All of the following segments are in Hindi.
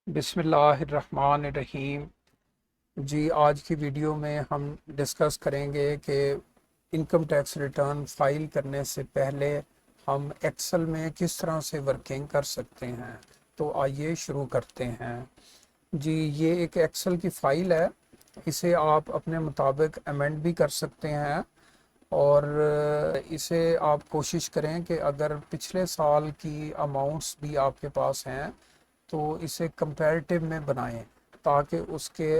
बिस्मिल्लाहिर्रहमानिर्रहीम। जी, आज की वीडियो में हम डिस्कस करेंगे कि इनकम टैक्स रिटर्न फाइल करने से पहले हम एक्सेल में किस तरह से वर्किंग कर सकते हैं। तो आइए शुरू करते हैं। जी, ये एक एक्सेल की फ़ाइल है। इसे आप अपने मुताबिक अमेंड भी कर सकते हैं और इसे आप कोशिश करें कि अगर पिछले साल की अमाउंट्स भी आपके पास हैं तो इसे कंपैरेटिव में बनाएं ताकि उसके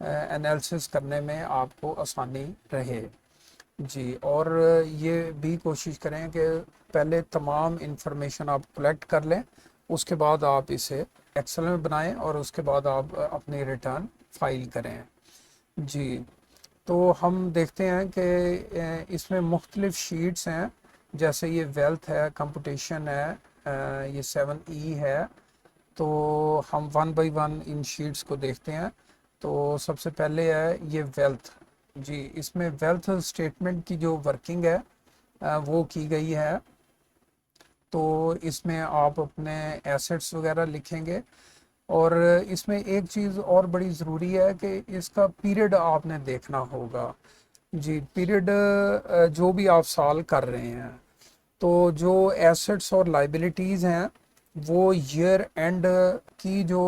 एनालिसिस करने में आपको आसानी रहे। जी, और ये भी कोशिश करें कि पहले तमाम इंफॉर्मेशन आप कलेक्ट कर लें, उसके बाद आप इसे एक्सेल में बनाएं और उसके बाद आप अपनी रिटर्न फाइल करें। जी, तो हम देखते हैं कि इसमें मुख्तलिफ शीट्स हैं, जैसे ये वेल्थ है, कंपटीशन है, ये 7E है। तो हम one by one in sheets को देखते हैं। तो सबसे पहले है ये वेल्थ। जी, इसमें वेल्थ स्टेटमेंट की जो वर्किंग है वो की गई है। तो इसमें आप अपने एसेट्स वगैरह लिखेंगे और इसमें एक चीज़ और बड़ी ज़रूरी है कि इसका पीरियड आपने देखना होगा। जी, पीरियड जो भी आप साल कर रहे हैं, तो जो एसेट्स और लाइबिलिटीज़ हैं वो ईयर एंड की जो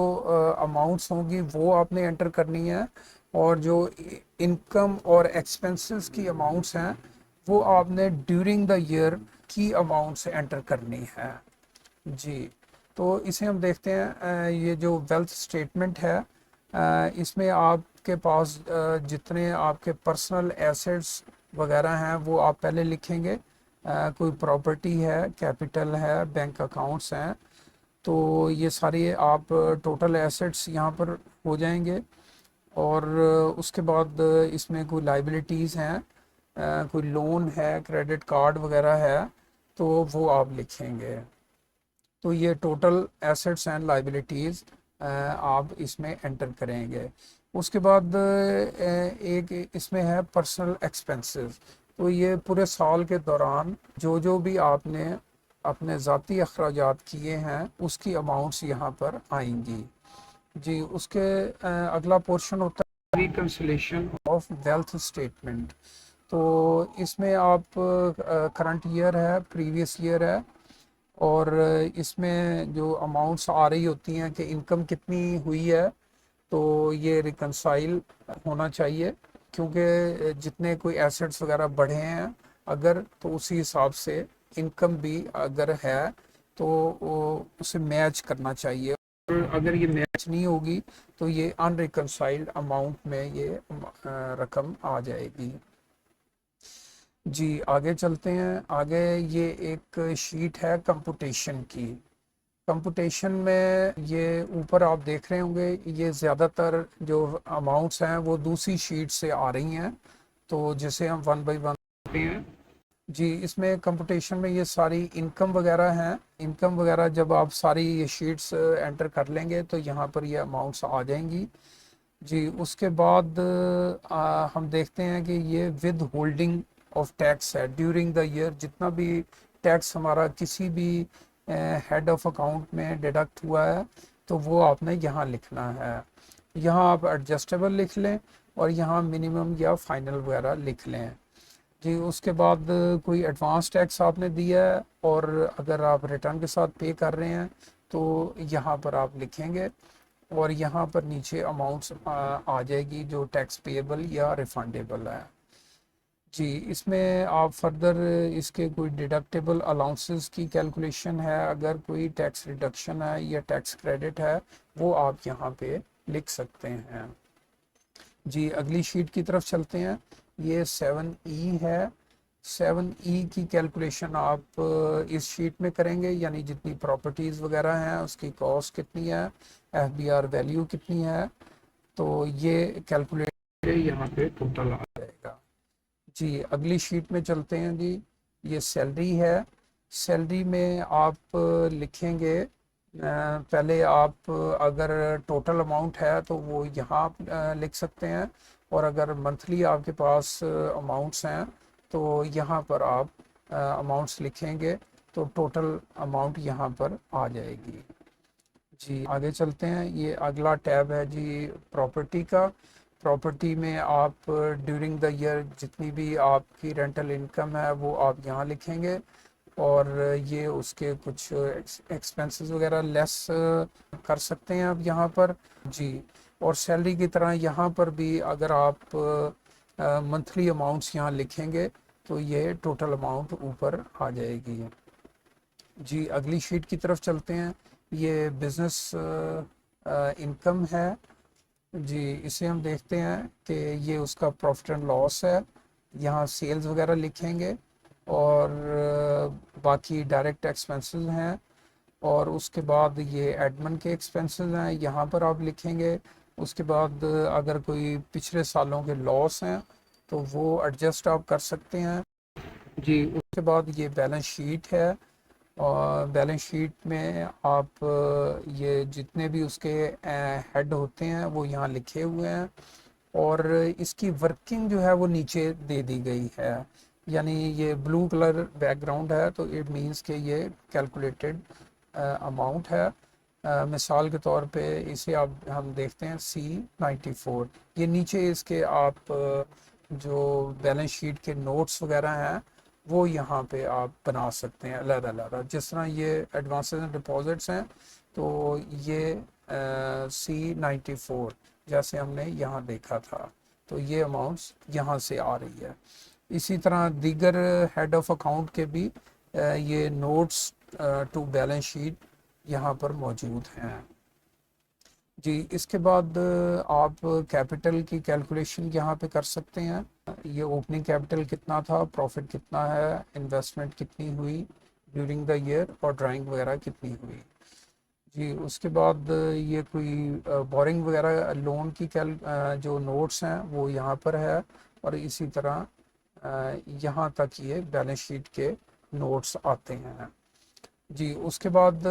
अमाउंट्स होंगी वो आपने एंटर करनी है, और जो इनकम और एक्सपेंसेस की अमाउंट्स हैं वो आपने ड्यूरिंग द ईयर की अमाउंट्स एंटर करनी है। जी, तो इसे हम देखते हैं। ये जो वेल्थ स्टेटमेंट है, इसमें आपके पास जितने आपके पर्सनल एसेट्स वगैरह हैं वो आप पहले लिखेंगे। कोई प्रॉपर्टी है, कैपिटल है, बैंक अकाउंट्स हैं, तो ये सारे आप टोटल एसेट्स यहाँ पर हो जाएंगे। और उसके बाद इसमें कोई लाइबिलिटीज़ हैं, कोई लोन है, क्रेडिट कार्ड वगैरह है, तो वो आप लिखेंगे। तो ये टोटल एसेट्स एंड लाइबिलिटीज़ आप इसमें एंटर करेंगे। उसके बाद एक इसमें है पर्सनल एक्सपेंसेस। तो ये पूरे साल के दौरान जो जो भी आपने अपने ज़ाती अखराजात किए हैं उसकी अमाउंट्स यहाँ पर आएंगी। जी, उसके अगला पोर्शन होता है रिकन्सिलेशन ऑफ वेल्थ स्टेटमेंट। तो इसमें आप करंट ईयर है, प्रीवियस ईयर है, और इसमें जो अमाउंट्स आ रही होती हैं कि इनकम कितनी हुई है, तो ये रिकंसाइल होना चाहिए, क्योंकि जितने कोई एसेट्स वगैरह बढ़े हैं अगर, तो उसी हिसाब से इनकम भी अगर है तो उसे मैच करना चाहिए। और अगर ये मैच नहीं होगी तो ये अनरिकंसाइल्ड अमाउंट में ये रकम आ जाएगी। जी, आगे चलते हैं। आगे ये एक शीट है कंपुटेशन की। कंपुटेशन में ये ऊपर आप देख रहे होंगे, ये ज़्यादातर जो अमाउंट्स हैं वो दूसरी शीट से आ रही हैं, तो जिसे हम वन बाय वन करते हैं। जी, इसमें कंपुटेशन में ये सारी इनकम वगैरह हैं। इनकम वगैरह जब आप सारी ये शीट्स एंटर कर लेंगे तो यहाँ पर ये अमाउंट्स आ जाएंगी। जी, उसके बाद हम देखते हैं कि ये विद होल्डिंग ऑफ टैक्स है ड्यूरिंग द ईयर। जितना भी टैक्स हमारा किसी भी हेड ऑफ अकाउंट में डिडक्ट हुआ है तो वो आपने यहाँ लिखना है। यहाँ आप एडजस्टेबल लिख लें और यहाँ मिनिमम या फाइनल वगैरह लिख लें। जी, उसके बाद कोई एडवांस टैक्स आपने दिया है और अगर आप रिटर्न के साथ पे कर रहे हैं तो यहाँ पर आप लिखेंगे, और यहाँ पर नीचे अमाउंट्स आ जाएगी जो टैक्स पेएबल या रिफंडेबल है। जी, इसमें आप फर्दर इसके कोई डिडक्टेबल अलाउंसेस की कैलकुलेशन है, अगर कोई टैक्स रिडक्शन है या टैक्स क्रेडिट है, वो आप यहाँ पे लिख सकते हैं। जी, अगली शीट की तरफ चलते हैं। ये 7E है। 7E की कैलकुलेशन आप इस शीट में करेंगे, यानी जितनी प्रॉपर्टीज़ वगैरह हैं उसकी कॉस्ट कितनी है, FBR वैल्यू कितनी है, तो ये कैलकुलेट यहाँ पे टोटल आ जाएगा। जी, अगली शीट में चलते हैं जी। ये सैलरी है। सैलरी में आप लिखेंगे, पहले आप अगर टोटल अमाउंट है तो वो यहाँ आप लिख सकते हैं, और अगर मंथली आपके पास अमाउंट्स हैं तो यहाँ पर आप अमाउंट्स लिखेंगे, तो टोटल अमाउंट यहाँ पर आ जाएगी। जी आगे चलते हैं। ये अगला टैब है जी प्रॉपर्टी का। प्रॉपर्टी में आप ड्यूरिंग द ईयर जितनी भी आपकी रेंटल इनकम है वो आप यहाँ लिखेंगे, और ये उसके कुछ एक्सपेंसेस वगैरह लेस कर सकते हैं आप यहाँ पर जी। और सैलरी की तरह यहाँ पर भी अगर आप मंथली अमाउंट्स यहाँ लिखेंगे तो ये टोटल अमाउंट ऊपर आ जाएगी। जी अगली शीट की तरफ चलते हैं। ये बिज़नेस इनकम है जी। इसे हम देखते हैं कि ये उसका प्रॉफिट एंड लॉस है। यहाँ सेल्स वगैरह लिखेंगे, और बाकी डायरेक्ट एक्सपेंसेस हैं, और उसके बाद ये एडमिन के एक्सपेंसेस हैं, यहाँ पर आप लिखेंगे। उसके बाद अगर कोई पिछले सालों के लॉस हैं तो वो एडजस्ट आप कर सकते हैं जी। उसके बाद ये बैलेंस शीट है, और बैलेंस शीट में आप ये जितने भी उसके हेड होते हैं वो यहाँ लिखे हुए हैं, और इसकी वर्किंग जो है वो नीचे दे दी गई है। यानी ये ब्लू कलर बैकग्राउंड है तो इट मींस कि ये कैलकुलेटेड अमाउंट है। मिसाल के तौर पे इसे आप हम देखते हैं C94। ये नीचे इसके आप जो बैलेंस शीट के नोट्स वगैरह हैं वो यहाँ पे आप बना सकते हैं अलग-अलग। जिस तरह ये एडवांसेस एंड डिपॉजिट्स हैं तो ये C94 जैसे हमने यहाँ देखा था, तो ये अमाउंट्स यहाँ से आ रही है। इसी तरह दीगर हेड ऑफ अकाउंट के भी ये नोट्स टू बैलेंस शीट यहाँ पर मौजूद हैं जी। इसके बाद आप कैपिटल की कैलकुलेशन यहाँ पे कर सकते हैं। ये ओपनिंग कैपिटल कितना था, प्रॉफिट कितना है, इन्वेस्टमेंट कितनी हुई ड्यूरिंग द ईयर, और ड्राइंग वगैरह कितनी हुई जी। उसके बाद ये कोई बोरिंग वगैरह लोन की जो नोट्स हैं वो यहाँ पर है, और इसी तरह यहाँ तक ये बैलेंस शीट के नोट्स आते हैं जी। उसके बाद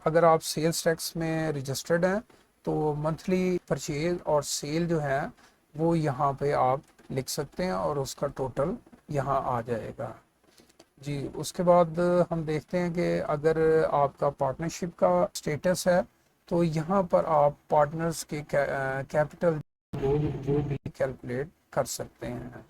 अगर आप सेल्स टैक्स में रजिस्टर्ड हैं तो मंथली परचेज और सेल जो है वो यहाँ पे आप लिख सकते हैं, और उसका टोटल यहाँ आ जाएगा जी। उसके बाद हम देखते हैं कि अगर आपका पार्टनरशिप का स्टेटस है तो यहाँ पर आप पार्टनर्स के कैपिटल वो भी कैलकुलेट कर सकते हैं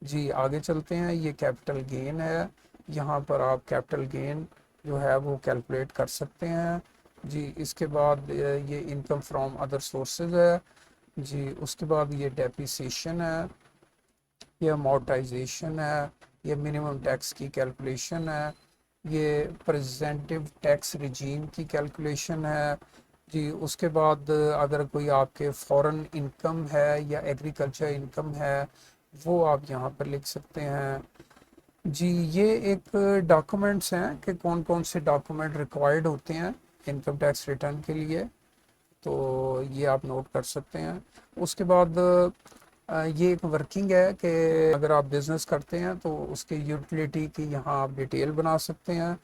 जी। आगे चलते हैं। ये कैपिटल गेन है, यहाँ पर आप कैपिटल गेन जो है वो कैलकुलेट कर सकते हैं जी। इसके बाद ये इनकम फ्रॉम अदर सोर्सेज है जी। उसके बाद ये डेप्रिसिएशन है, ये अमोर्टाइजेशन है, ये मिनिमम टैक्स की कैलकुलेशन है, ये प्रेजेंटिव टैक्स रिजीम की कैलकुलेशन है जी। उसके बाद अगर कोई आपके फॉरेन इनकम है या एग्रीकल्चर इनकम है वो आप यहाँ पर लिख सकते हैं जी। ये एक डॉक्यूमेंट्स हैं कि कौन कौन से डॉक्यूमेंट रिक्वायर्ड होते हैं इनकम टैक्स रिटर्न के लिए, तो ये आप नोट कर सकते हैं। उसके बाद ये एक वर्किंग है कि अगर आप बिज़नेस करते हैं तो उसके यूटिलिटी की यहाँ आप डिटेल बना सकते हैं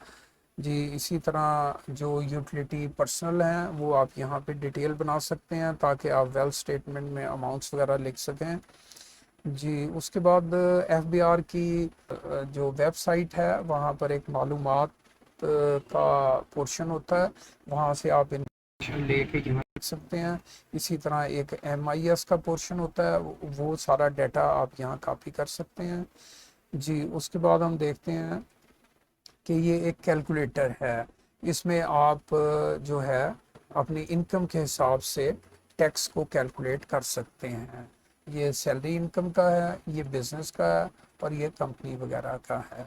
जी। इसी तरह जो यूटिलिटी पर्सनल हैं वो आप यहाँ पे डिटेल बना सकते हैं ताकि आप वेल्थ स्टेटमेंट में अमाउंट्स वगैरह लिख सकें जी। उसके बाद FBR की जो वेबसाइट है वहाँ पर एक मालूमात का पोर्शन होता है, वहाँ से आप इन्फॉर्मेशन लेके यहाँ लिख सकते हैं। इसी तरह एक MIS का पोर्शन होता है, वो सारा डाटा आप यहाँ कॉपी कर सकते हैं जी। उसके बाद हम देखते हैं कि ये एक कैलकुलेटर है, इसमें आप जो है अपनी इनकम के हिसाब से टैक्स को कैलकुलेट कर सकते हैं। ये सैलरी इनकम का है, ये बिजनेस का है, और ये कंपनी वगैरह का है।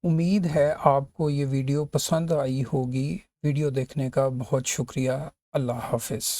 उम्मीद है आपको ये वीडियो पसंद आई होगी। वीडियो देखने का बहुत शुक्रिया। अल्लाह हाफिज़।